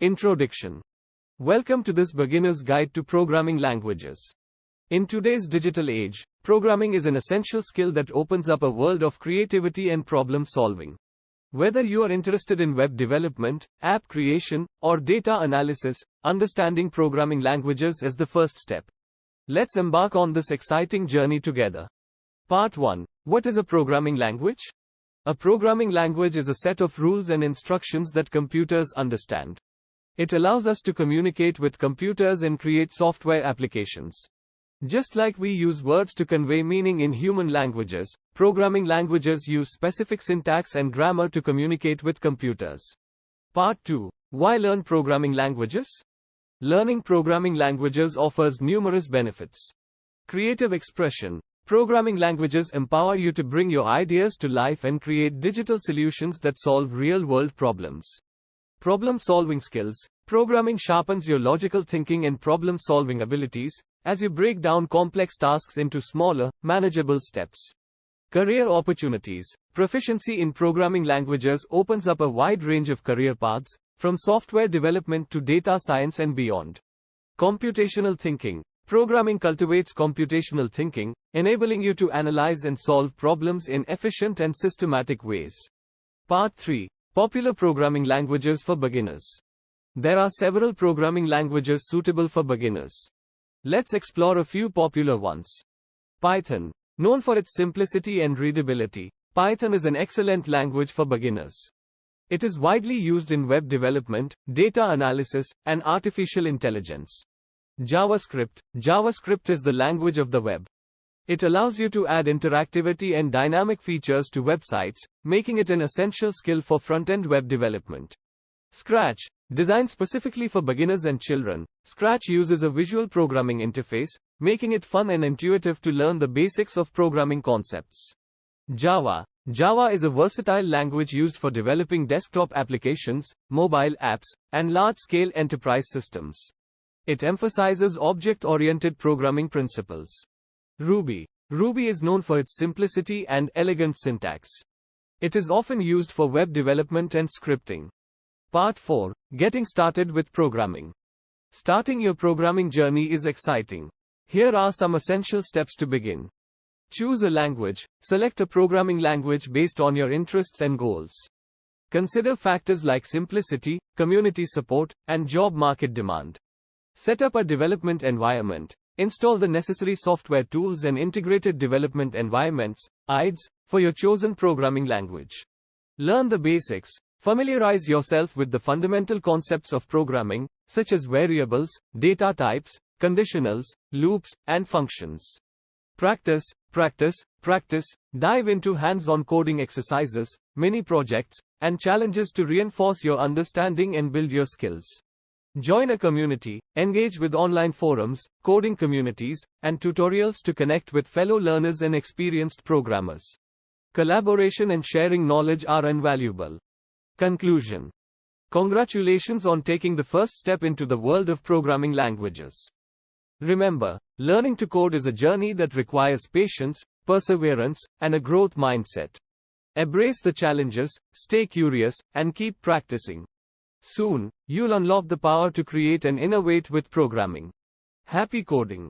Introduction. Welcome to this beginner's guide to programming languages. In today's digital age, programming is an essential skill that opens up a world of creativity and problem solving. Whether you are interested in web development, app creation, or data analysis, understanding programming languages is the first step. Let's embark on this exciting journey together. Part 1. What is a programming language? A programming language is a set of rules and instructions that computers understand. It allows us to communicate with computers and create software applications. Just like we use words to convey meaning in human languages, programming languages use specific syntax and grammar to communicate with computers. Part 2. Why learn programming languages? Learning programming languages offers numerous benefits. Creative expression. Programming languages empower you to bring your ideas to life and create digital solutions that solve real-world problems. Problem-solving skills. Programming sharpens your logical thinking and problem-solving abilities, as you break down complex tasks into smaller, manageable steps. Career opportunities. Proficiency in programming languages opens up a wide range of career paths, from software development to data science and beyond. Computational thinking. Programming cultivates computational thinking, enabling you to analyze and solve problems in efficient and systematic ways. Part 3. Popular programming languages for beginners. There are several programming languages suitable for beginners. Let's explore a few popular ones. Python. Known for its simplicity and readability, Python is an excellent language for beginners. It is widely used in web development, data analysis, and artificial intelligence. JavaScript. JavaScript is the language of the web. It allows you to add interactivity and dynamic features to websites, making it an essential skill for front-end web development. Scratch. Designed specifically for beginners and children, Scratch uses a visual programming interface, making it fun and intuitive to learn the basics of programming concepts. Java. Java is a versatile language used for developing desktop applications, mobile apps, and large-scale enterprise systems. It emphasizes object-oriented programming principles. Ruby. Ruby is known for its simplicity and elegant syntax. It is often used for web development and scripting. Part 4. Getting started with programming. Starting your programming journey is exciting. Here are some essential steps to begin. Choose a language. Select a programming language based on your interests and goals. Consider factors like simplicity, community support, and job market demand. Set up a development environment. Install the necessary software tools and integrated development environments, IDEs, for your chosen programming language. Learn the basics. Familiarize yourself with the fundamental concepts of programming, such as variables, data types, conditionals, loops, and functions. Practice, practice, practice. Dive into hands-on coding exercises, mini projects, and challenges to reinforce your understanding and build your skills. Join a community, engage with online forums, coding communities, and tutorials to connect with fellow learners and experienced programmers. Collaboration and sharing knowledge are invaluable. Conclusion. Congratulations on taking the first step into the world of programming languages. Remember, learning to code is a journey that requires patience, perseverance, and a growth mindset. Embrace the challenges, stay curious, and keep practicing. Soon, you'll unlock the power to create and innovate with programming. Happy coding!